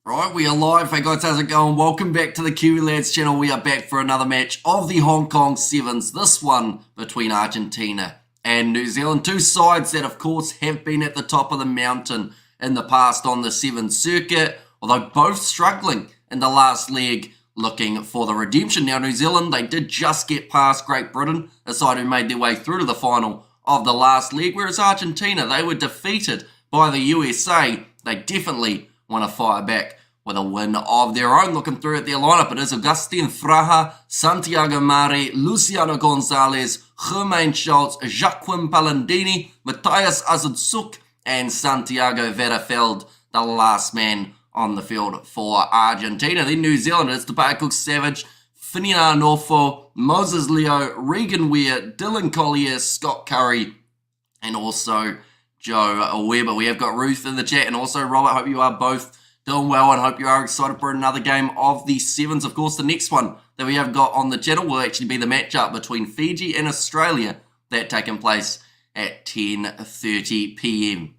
Right, we are live. Hey guys, how's it going? Welcome back to the Kiwi Lads channel. We are back for another match of the Hong Kong Sevens. This one between Argentina and New Zealand. Two sides that, of course, have been at the top of the mountain in the past on the Sevens circuit, although both struggling in the last leg looking for the redemption. Now, New Zealand, they did just get past Great Britain, a side who made their way through to the final of the last leg, whereas Argentina, they were defeated by the USA. They definitely want to fire back with a win of their own. Looking through at their lineup, it is Agustin Fraha, Santiago Mare, Luciano Gonzalez, Germain Schultz, Joaquim Palandini, Matthias Azutsuk, and Santiago Verafeld, the last man on the field for Argentina. Then New Zealand, it's Tapaya Cook-Savage, Finian Norfo, Moses Leo, Regan Weir, Dylan Collier, Scott Curry, and also Joe Weber. We have got Ruth in the chat, and also Robert. Hope you are both doing well, and hope you are excited for another game of the Sevens. Of course, the next one that we have got on the channel will actually be the matchup between Fiji and Australia, that taking place at 10:30 p.m.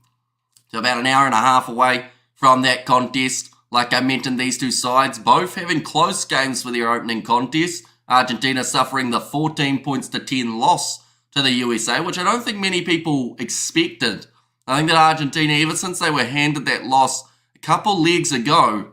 So about an hour and a half away from that contest. Like I mentioned, these two sides both having close games for their opening contest. Argentina suffering the 14-10 loss to the USA, which I don't think many people expected. I think that Argentina, ever since they were handed that loss a couple legs ago,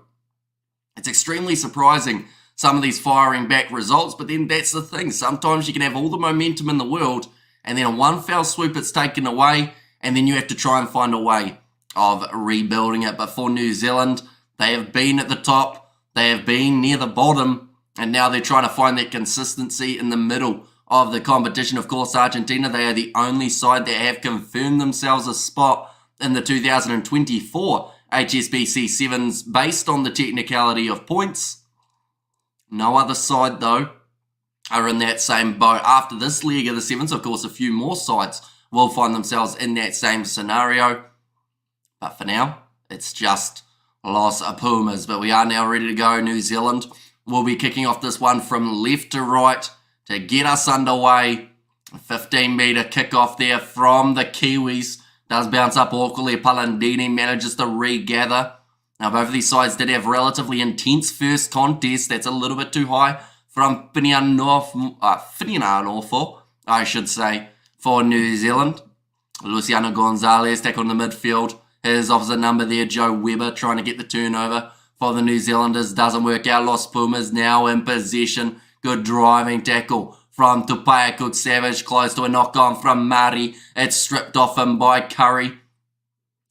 it's extremely surprising, some of these firing back results. But then that's the thing. Sometimes you can have all the momentum in the world, and then in one fell swoop it's taken away, and then you have to try and find a way of rebuilding it. But for New Zealand, they have been at the top, they have been near the bottom, and now they're trying to find that consistency in the middle of the competition. Of course, Argentina, they are the only side that have confirmed themselves a spot in the 2024 HSBC Sevens based on the technicality of points. No other side, though, are in that same boat. After this leg of the Sevens, of course, a few more sides will find themselves in that same scenario. But for now, it's just Los Pumas. But we are now ready to go. New Zealand will be kicking off this one from left to right to get us underway. A 15-metre kickoff there from the Kiwis. Does bounce up awkwardly. Palandini manages to regather. Now, both of these sides did have relatively intense first contests. That's a little bit too high from Finian Norfo, I should say, for New Zealand. Luciano Gonzalez tackled in the midfield. His opposite number there, Joe Weber, trying to get the turnover for the New Zealanders. Doesn't work out. Los Pumas now in possession. Good driving tackle from Tapaya Cook-Savage. Close to a knock-on from Mari. It's stripped off him by Curry.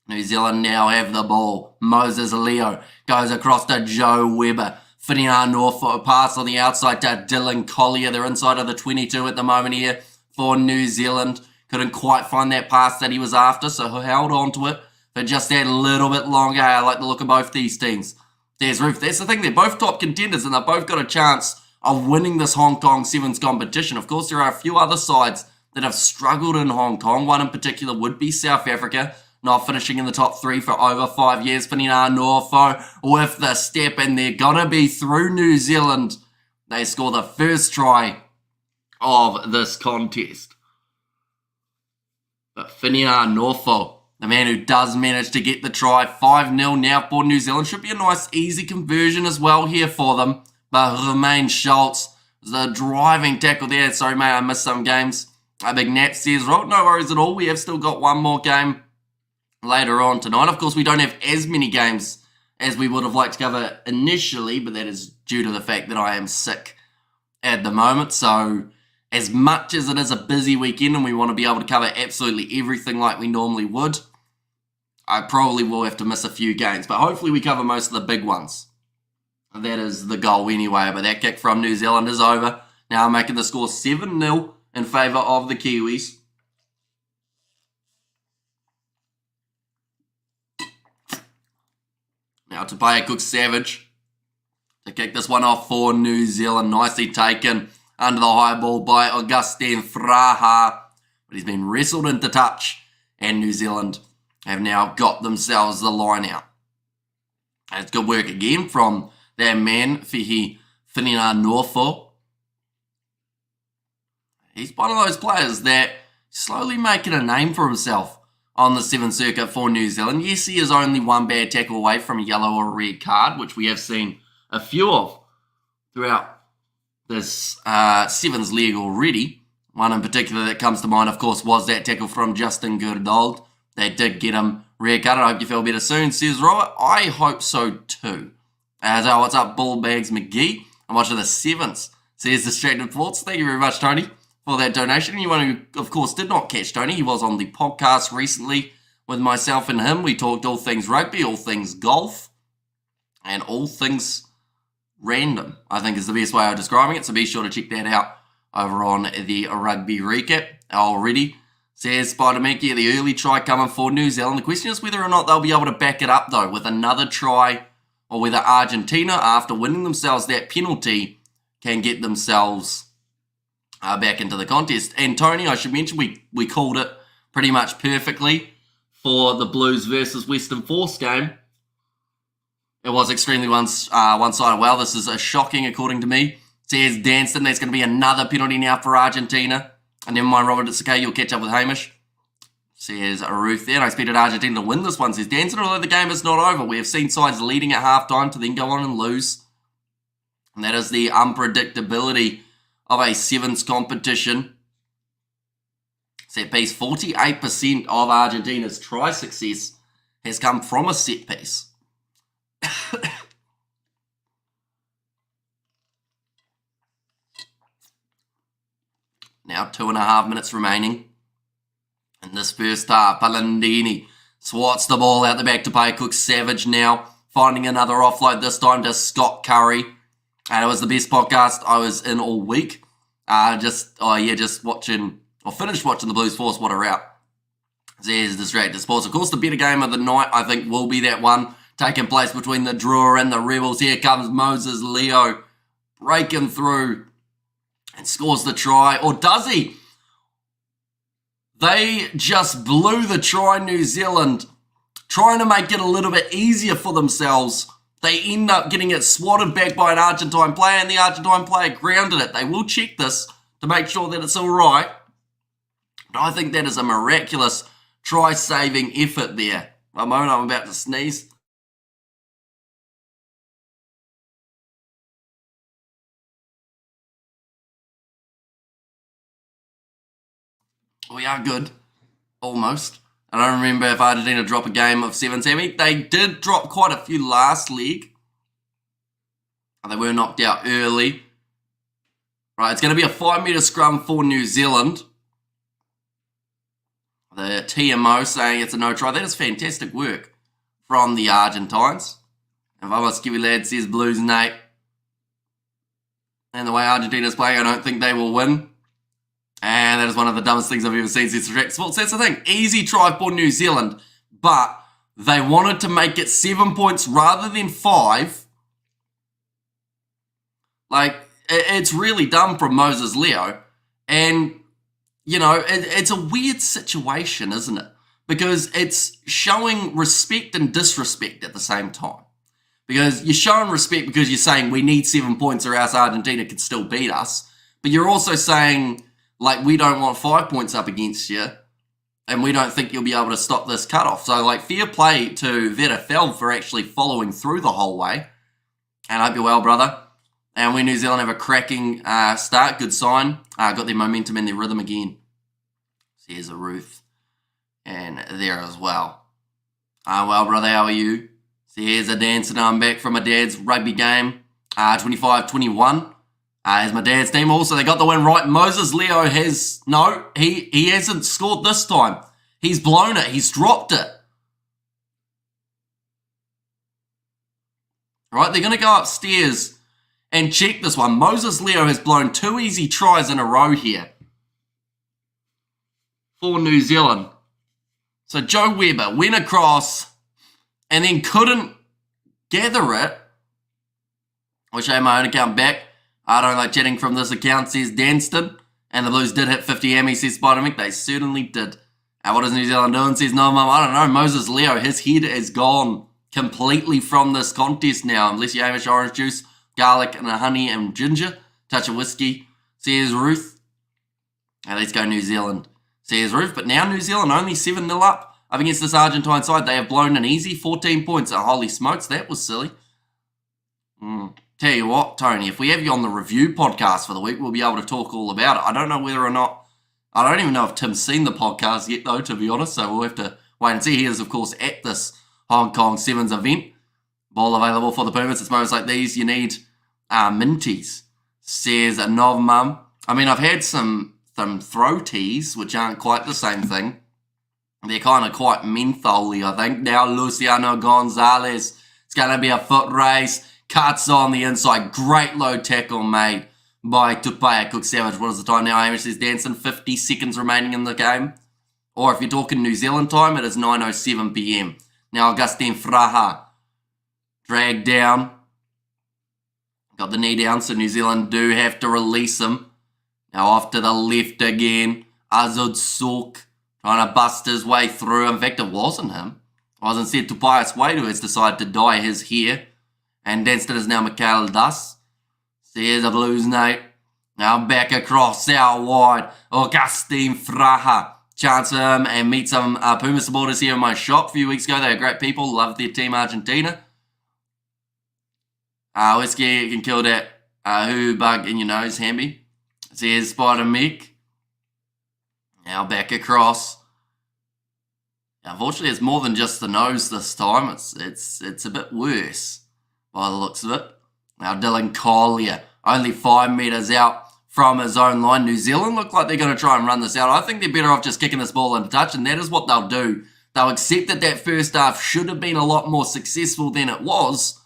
New Zealand now have the ball. Moses Leo goes across to Joe Weber. Finian Norfolk pass on the outside to Dylan Collier. They're inside of the 22 at the moment here for New Zealand. Couldn't quite find that pass that he was after, so he held on to it for just that little bit longer. I like the look of both these teams. There's Ruth. That's the thing. They're both top contenders, and they've both got a chance of winning this Hong Kong Sevens competition. Of course, there are a few other sides that have struggled in Hong Kong. One in particular would be South Africa, not finishing in the top three for over 5 years. Finian Norfo with the step, and they're going to be through New Zealand. They score the first try of this contest. But Finian Norfo, the man who does manage to get the try, 5-0 now for New Zealand. Should be a nice, easy conversion as well here for them. But Germain Schultz, the driving tackle there. Sorry, mate, I missed some games. A big Nat says, right, no worries at all. We have still got one more game later on tonight. Of course, we don't have as many games as we would have liked to cover initially, but that is due to the fact that I am sick at the moment. So as much as it is a busy weekend and we want to be able to cover absolutely everything like we normally would, I probably will have to miss a few games. But hopefully we cover most of the big ones. That is the goal anyway, but that kick from New Zealand is over. Now making the score 7-0 in favour of the Kiwis. Now Tapaya Cook-Savage to kick this one off for New Zealand. Nicely taken under the high ball by Agustin Fraha. But he's been wrestled into touch, and New Zealand have now got themselves the line out. And it's good work again from their man, Finian Norfo. He's one of those players that slowly making a name for himself on the 7 circuit for New Zealand. Yes, he is only one bad tackle away from a yellow or a red card, which we have seen a few of throughout this Sevens league already. One in particular that comes to mind, of course, was that tackle from Justin Goodall. They did get him red carded. I hope you feel better soon, says Robert. I hope so too. So what's up, Bullbags McGee? I'm watching the Sevens, says Distracted Thoughts. Thank you very much, Tony, for that donation. Anyone who, of course, did not catch Tony, he was on the podcast recently with myself and him. We talked all things rugby, all things golf, and all things random, I think is the best way of describing it. So be sure to check that out over on the Rugby Recap already. Says Spider-Monkey, the early try coming for New Zealand. The question is whether or not they'll be able to back it up, though, with another try, or whether Argentina, after winning themselves that penalty, can get themselves back into the contest. And Tony, I should mention, we called it pretty much perfectly for the Blues versus Western Force game. It was extremely one-sided. Well, this is a shocking, according to me. Says Danston, that's going to be another penalty now for Argentina. And never mind, Robert, it's okay, you'll catch up with Hamish. Says Ruth there, and I expected Argentina to win this one, says Danston, although the game is not over. We have seen sides leading at halftime to then go on and lose. And that is the unpredictability of a sevens competition. Set piece, 48% of Argentina's try success has come from a set piece. Now 2.5 minutes remaining in this first half. Palandini swats the ball out the back to Pay Cook. Savage now finding another offload, this time to Scott Curry. And it was the best podcast I was in all week. Just watching, or finished watching the Blues Force. What a route. There's Distracted Sports. Of course, the better game of the night, I think, will be that one taking place between the Drua and the Rebels. Here comes Moses Leo breaking through and scores the try. Or does he? They just blew the try, New Zealand, trying to make it a little bit easier for themselves. They end up getting it swatted back by an Argentine player, and the Argentine player grounded it. They will check this to make sure that it's all right. But I think that is a miraculous try-saving effort there. Ramon, I'm about to sneeze. We are good. Almost. I don't remember if Argentina dropped a game of sevens. I mean, they did drop quite a few last leg. They were knocked out early. Right, it's going to be a 5-metre scrum for New Zealand. The TMO saying it's a no try. That is fantastic work from the Argentines. And Vamos Kiwi Lad says Blues Nate. And the way Argentina's playing, I don't think they will win. And that is one of the dumbest things I've ever seen since Direct Sports. That's the thing. Easy try for New Zealand. But they wanted to make it 7 points rather than 5. Like, it's really dumb from Moses Leo. And, you know, it's a weird situation, isn't it? Because it's showing respect and disrespect at the same time. Because you're showing respect because you're saying we need 7 points or else Argentina could still beat us. But you're also saying, like, we don't want 5 points up against you, and we don't think you'll be able to stop this cutoff. So, like, fair play to Vetafel for actually following through the whole way. And I hope you're well, brother. And we New Zealand have a cracking start. Good sign. Got their momentum and their rhythm again. So here's a Ruth. And there as well. Well, brother, how are you? So here's a dance, and I'm back from my dad's rugby game. 25-21. As my dad's team also, they got the win right. Moses Leo has, no, he hasn't scored this time. He's blown it. He's dropped it. Right, they're going to go upstairs and check this one. Moses Leo has blown 2 easy tries in a row here for New Zealand. So Joe Weber went across and then couldn't gather it. I'll show you my own account back. I don't like chatting from this account, says Danston. And the Blues did hit 50 Emmy, says Spider-Mick. They certainly did. What is New Zealand doing, says No Mum. I don't know. Moses Leo, his head is gone completely from this contest now. Unless you Hamish orange juice, garlic and honey and ginger. Touch of whiskey, says Ruth. Let's go New Zealand, says Ruth. But now New Zealand only 7-0 up up against this Argentine side. They have blown an easy 14 points. Oh, holy smokes, that was silly. Tell you what, Tony, if we have you on the review podcast for the week, we'll be able to talk all about it. I don't know whether or not, I don't even know if Tim's seen the podcast yet, though, to be honest, so we'll have to wait and see. He is, of course, at this Hong Kong Sevens event. Ball available for the Pumas. It's moments like these you need minties, says a Novmum. I mean, I've had some throw teas, which aren't quite the same thing. They're kind of quite mentholy, I think. Now Luciano Gonzalez. It's going to be a foot race. Cuts on the inside. Great low tackle made by Tupaya Cook Savage. What is the time now? Hamish says Danson. 50 seconds remaining in the game. Or if you're talking New Zealand time, it is 9:07 p.m. Now Augustine Fraha. Dragged down. Got the knee down, so New Zealand do have to release him. Now off to the left again. Azud Sok trying to bust his way through. In fact, it wasn't him. It was instead Tobias Wade who has decided to dye his hair. And Danston is now Mikael Das. So here's a Blues night. Now back across out wide. Augustine Fraha. Chance for him and meet some Puma supporters here in my shop a few weeks ago. They are great people. Love their team Argentina. Whiskey can kill that who bug in your nose, Hamby. So here's Spider Mick. Now back across. Unfortunately, it's more than just the nose this time. It's a bit worse by the looks of it. Now Dylan Collier, only 5 metres out from his own line. New Zealand look like they're going to try and run this out. I think they're better off just kicking this ball into touch, and that is what they'll do. They'll accept that first half should have been a lot more successful than it was,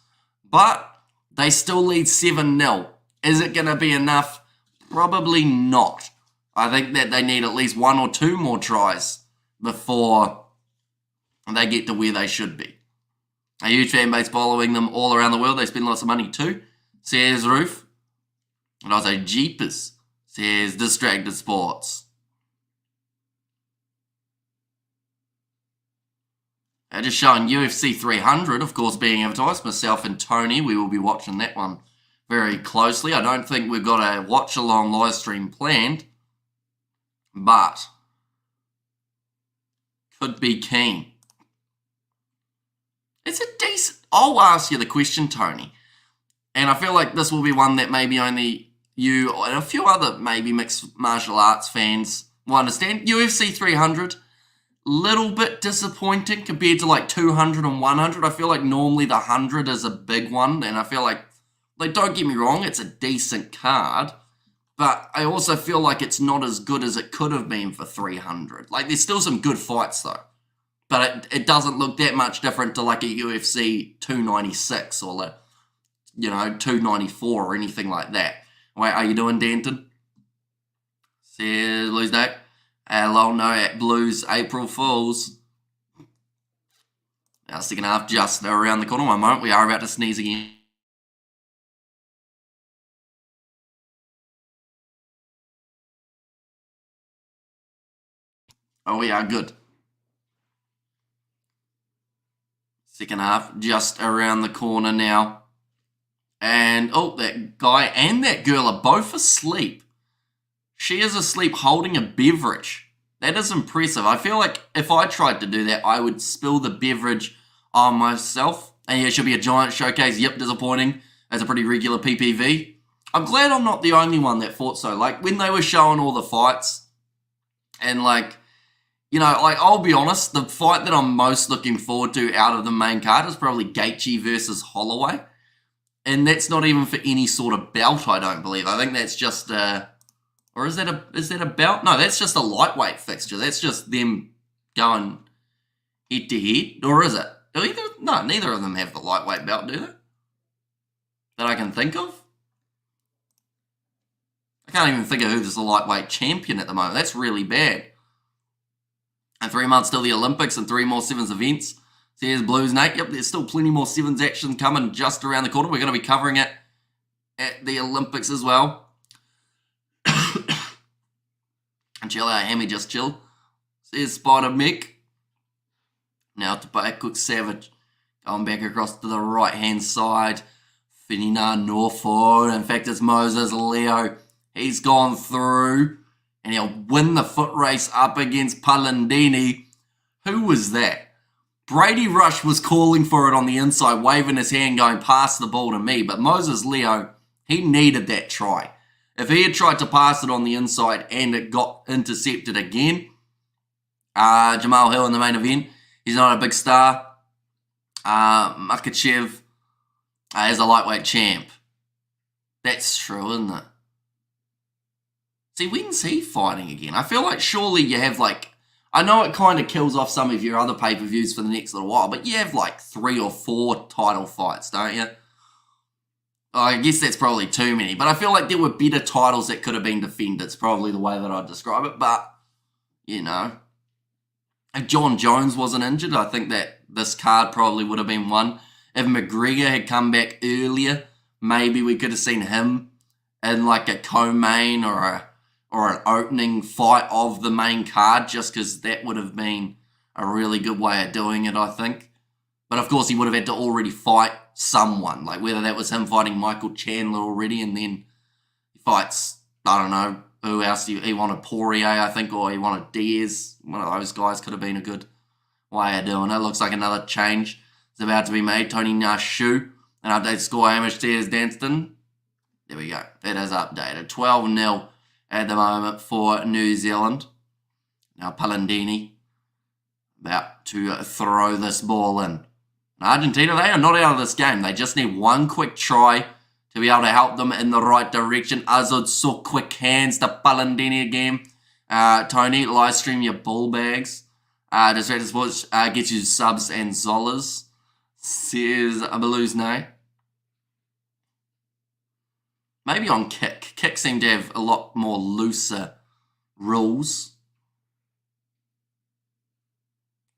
but they still lead 7-0. Is it going to be enough? Probably not. I think that they need at least 1 or 2 more tries before they get to where they should be. A huge fan base following them all around the world. They spend lots of money too, says Roof. And also Jeepers, says Distracted Sports. Just showing UFC 300, of course, being advertised. Myself and Tony, we will be watching that one very closely. I don't think we've got a watch-along live stream planned, but could be keen. It's a decent... I'll ask you the question, Tony. And I feel like this will be one that maybe only you and a few other maybe mixed martial arts fans will understand. UFC 300, little bit disappointing compared to like 200 and 100. I feel like normally the 100 is a big one. And I feel like don't get me wrong, it's a decent card. But I also feel like it's not as good as it could have been for 300. Like, there's still some good fights, though. But it doesn't look that much different to, like, a UFC 296 or, like, 294 or anything like that. Wait, are you doing, Danton? Says Blues Day. Hello, no, at Blues April Fools. Now, second half just around the corner. One moment, we are about to sneeze again. Oh, we are good. Second half, just around the corner now. And, oh, that guy and that girl are both asleep. She is asleep holding a beverage. That is impressive. I feel like if I tried to do that, I would spill the beverage on myself. And yeah, it should be a giant showcase. Yep, disappointing. As a pretty regular PPV. I'm glad I'm not the only one that thought so. Like, when they were showing all the fights, and like, I'll be honest, the fight that I'm most looking forward to out of the main card is probably Gaethje versus Holloway. And that's not even for any sort of belt, I don't believe. I think that's just or is that a belt? No, that's just a lightweight fixture. That's just them going head to head. Or is it? No, neither of them have the lightweight belt, do they? That I can think of. I can't even think of who's the lightweight champion at the moment. That's really bad. And 3 months till the Olympics and 3 more Sevens events. So here's Blues Nate. Yep, there's still plenty more Sevens action coming just around the corner. We're going to be covering it at the Olympics as well. And chill out, Hammy, just chill. So here's Spider Mick. Now to Tupaya Cook Savage. Going back across to the right-hand side. Ferdinand Norfolk. In fact, it's Moses Leo. He's gone through. And he'll win the foot race up against Palandini, Who was that? Brady Rush was calling for it on the inside, waving his hand, going, pass the ball to me. But Moses Leo, he needed that try. If he had tried to pass it on the inside and it got intercepted again, Jamal Hill in the main event, he's not a big star. Makachev is a lightweight champ. That's true, isn't it? See, when's he fighting again? I feel like surely you have I know it kind of kills off some of your other pay-per-views for the next little while, but you have 3 or 4 title fights, don't you? I guess that's probably too many, but I feel like there were better titles that could have been defended. It's probably the way that I'd describe it, but, if John Jones wasn't injured, I think that this card probably would have been one. If McGregor had come back earlier, maybe we could have seen him in a co-main or an opening fight of the main card, just because that would have been a really good way of doing it, I think. But of course, he would have had to already fight someone, whether that was him fighting Michael Chandler already, and then he fights, I don't know, who else? He wanted Poirier, I think, or he wanted Diaz. One of those guys could have been a good way of doing it. Looks like another change is about to be made. Tony Nashu, an update score, Hamish Tears Danston. There we go. That is updated. 12-0 at the moment for New Zealand. Now Palandini about to throw this ball in. Argentina, they are not out of this game. They just need one quick try to be able to help them in the right direction. Azud so quick hands to Palandini again. Tony, live stream your bull bags. Distracted Sports gets you subs and Zolas. Says Abaluzne. Maybe on kick. Kick seemed to have a lot more looser rules.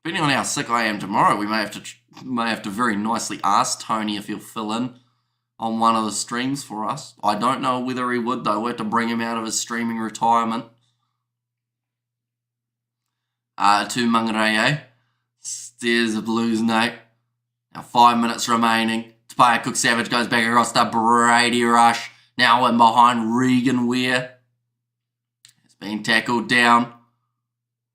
Depending on how sick I am tomorrow, we may have to very nicely ask Tony if he'll fill in on one of the streams for us. I don't know whether he would, though. We'll have to bring him out of his streaming retirement. To Mangareye. There's a Blues note. Now 5 minutes remaining. Tapaya Cook Savage goes back across to Brady Rush. Now in behind Regan Weir. It's been tackled down.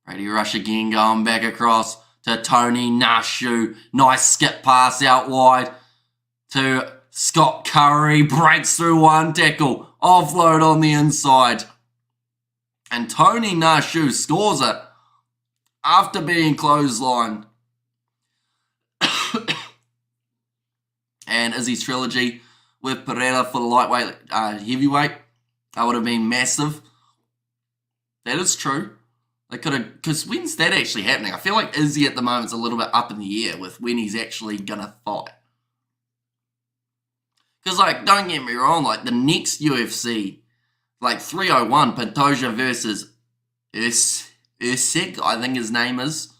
Brady Rush again going back across to Tony Nashu. Nice skip pass out wide to Scott Curry. Breaks through one tackle. Offload on the inside. And Tony Nashu scores it after being clotheslined. And Izzy's trilogy with Pereira for the lightweight heavyweight. That would have been massive. That is true. They could have, because when's that actually happening? I feel like Izzy at the moment's a little bit up in the air with when he's actually gonna fight. Because, don't get me wrong, the next UFC, 301, Pantoja versus Usyk, I think his name is,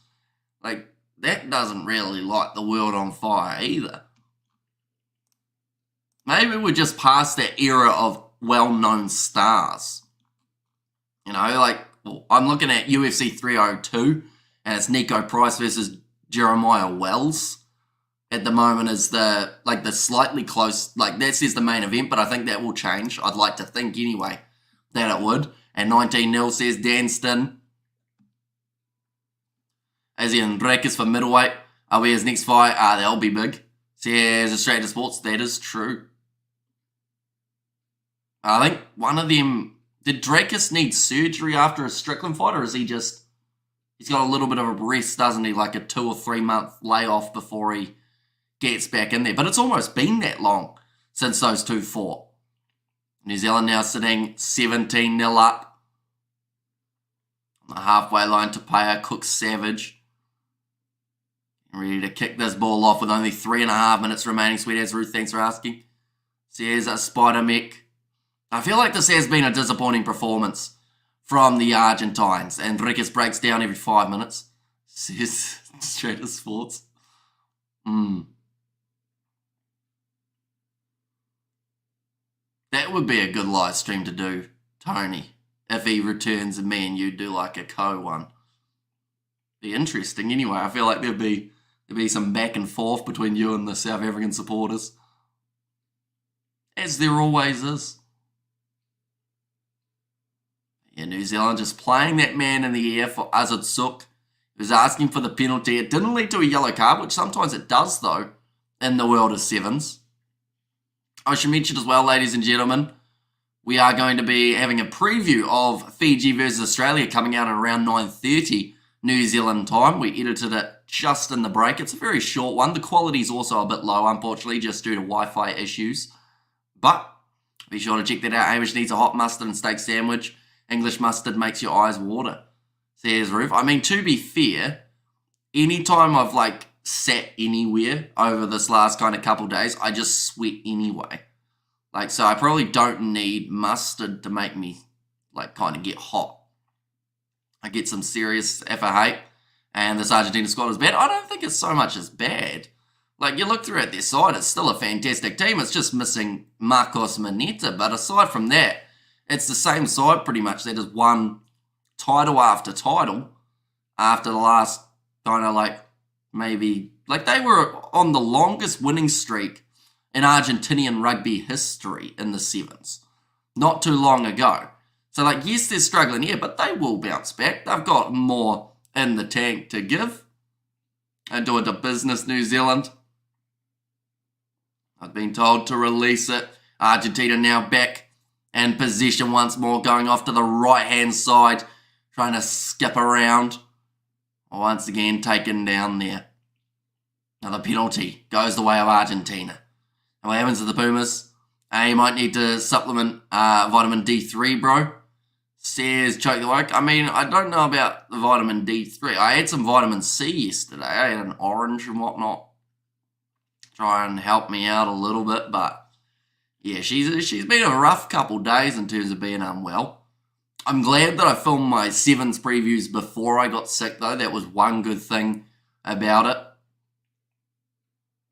that doesn't really light the world on fire either. Maybe we're just past that era of well-known stars. I'm looking at UFC 302, and it's Nico Price versus Jeremiah Wells. At the moment is the slightly close, that says the main event, but I think that will change. I'd like to think anyway that it would. And 19-0 says Danston. As in Breakers for middleweight. Are we his next fight? They'll be big. Says Australia Sports. That is true. I think one of them... Did Drakus need surgery after a Strickland fight, or is he just... He's got a little bit of a rest, doesn't he? Like a 2 or 3 month layoff before he gets back in there. But it's almost been that long since those two fought. New Zealand now sitting 17-0 up. On the halfway line to Tapaya Cook Savage. Ready to kick this ball off with only 3.5 minutes remaining. Sweet as Ruth, thanks for asking. Says a Spider Mech. I feel like this has been a disappointing performance from the Argentines. And Ricketts breaks down every 5 minutes. Says Strata Sports. That would be a good live stream to do, Tony. If he returns and me and you do like a co-one. Be interesting anyway. I feel like there'd be some back and forth between you and the South African supporters. As there always is. Yeah, New Zealand just playing that man in the air for Azad Suk. who's asking for the penalty. It didn't lead to a yellow card, which sometimes it does, though, in the world of sevens. I should mention as well, ladies and gentlemen, we are going to be having a preview of Fiji versus Australia coming out at around 9:30 New Zealand time. We edited it just in the break. It's a very short one. The quality is also a bit low, unfortunately, just due to Wi-Fi issues. But be sure to check that out. Hamish needs a hot mustard and steak sandwich. English mustard makes your eyes water, says Roof. I mean, to be fair, anytime I've sat anywhere over this last kind of couple days, I just sweat anyway. So I probably don't need mustard to make me kind of get hot. I get some serious FA hate, and this Argentina squad is bad. I don't think it's so much as bad. You look through at their side, it's still a fantastic team. It's just missing Marcos Mineta, but aside from that, it's the same side pretty much that has won title after title after the last kind of they were on the longest winning streak in Argentinian rugby history in the sevens not too long ago. So, yes, they're struggling here, but they will bounce back. They've got more in the tank to give. And do it to business, New Zealand. I've been told to release it. Argentina now back in possession once more, going off to the right-hand side, trying to skip around. Once again, taken down there. Another penalty goes the way of Argentina. And what happens to the Pumas? You might need to supplement vitamin D3, bro. Says Choke the Woke. I mean, I don't know about the vitamin D3. I had some vitamin C yesterday. I had an orange and whatnot. Try and help me out a little bit, but yeah, she's been a rough couple days in terms of being unwell. I'm glad that I filmed my sevens previews before I got sick, though. That was one good thing about it.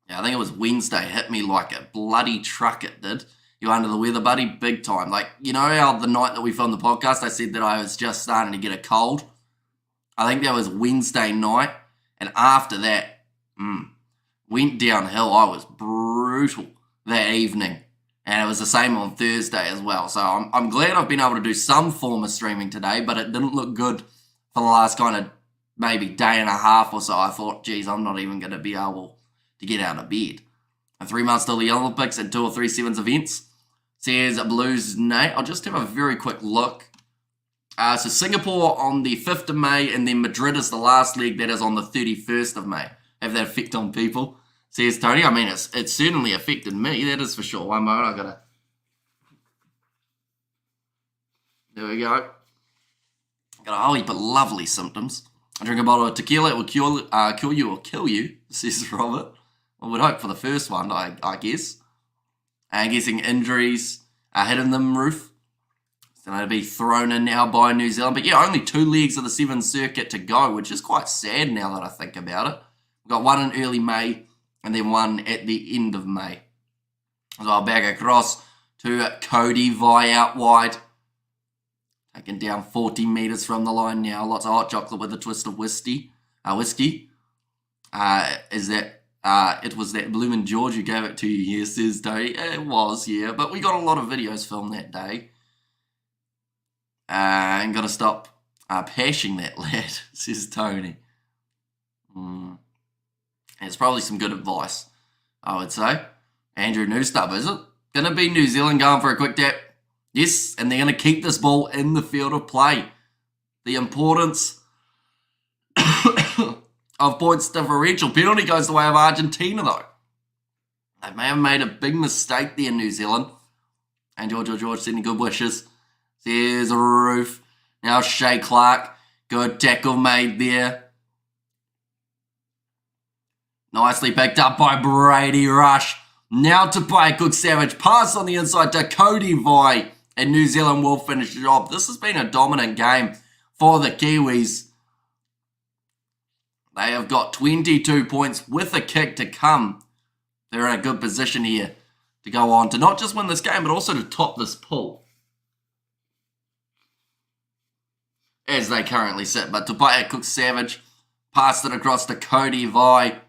Yeah, I think it was Wednesday. It hit me like a bloody truck, it did. You under the weather, buddy? Big time. You know how the night that we filmed the podcast, I said that I was just starting to get a cold? I think that was Wednesday night, and after that, went downhill. I was brutal that evening, and it was the same on Thursday as well. So I'm glad I've been able to do some form of streaming today, but it didn't look good for the last kind of maybe day and a half or so. I thought, geez, I'm not even going to be able to get out of bed. And 3 months till the Olympics and 2 or 3 sevens events. Says Blues Nate. I'll just have a very quick look. So Singapore on the 5th of May, and then Madrid is the last leg. That is on the 31st of May. Have that effect on people? Says Tony. I mean, it's certainly affected me. That is for sure. One moment. There we go. Got a whole heap of lovely symptoms. I drink a bottle of tequila. It will kill you or kill you, says Robert. I would hope for the first one, I guess. And guessing injuries are hitting them, Roof. It's going to be thrown in now by New Zealand. But yeah, only 2 legs of the Sevens circuit to go, which is quite sad now that I think about it. We've got one in early May and then one at the end of May. So I'll back across to Cody Vi out wide. Taken down 40 metres from the line now. Lots of hot chocolate with a twist of whiskey. It was that Bloomin' George who gave it to you here, says Tony. It was, yeah. But we got a lot of videos filmed that day. And got to stop pashing that lad, says Tony. It's probably some good advice, I would say. Andrew Newstub, is it? Going to be New Zealand going for a quick tap? Yes, and they're going to keep this ball in the field of play. The importance of points differential. Penalty goes the way of Argentina, though. They may have made a big mistake there in New Zealand. And George sending good wishes. There's a Roof. Now Shea Clark. Good tackle made there. Nicely picked up by Brady Rush. Now to play Cook Savage. Pass on the inside to Cody Vi. And New Zealand will finish the job. This has been a dominant game for the Kiwis. They have got 22 points with a kick to come. They're in a good position here to go on to not just win this game, but also to top this pool, as they currently sit. But Tobias Cook Savage passed it across to Cody Vi.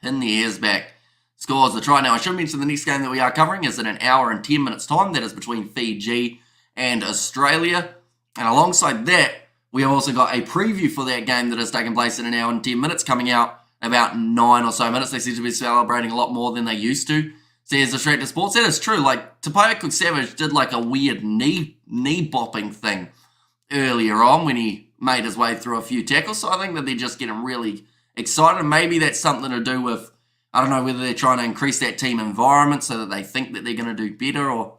Pin the ears back. Scores the try. Now, I should mention the next game that we are covering is in an hour and 10 minutes time. That is between Fiji and Australia. And alongside that, We have also got a preview for that game that has taken place in an hour and 10 minutes, coming out about 9 or so minutes. They seem to be celebrating a lot more than they used to. Says Distracted Sports. That is true. Like, Tapaya Cook Savage did like a weird knee bopping thing earlier on when he made his way through a few tackles. So I think that they're just getting really excited. And maybe that's something to do with, I don't know, whether they're trying to increase that team environment so that they think that they're going to do better or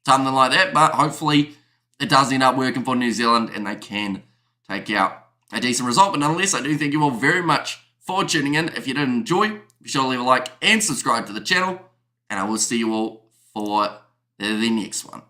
something like that. But hopefully it does end up working for New Zealand and they can take out a decent result. But nonetheless, I do thank you all very much for tuning in. If you did enjoy, be sure to leave a like and subscribe to the channel. And I will see you all for the next one.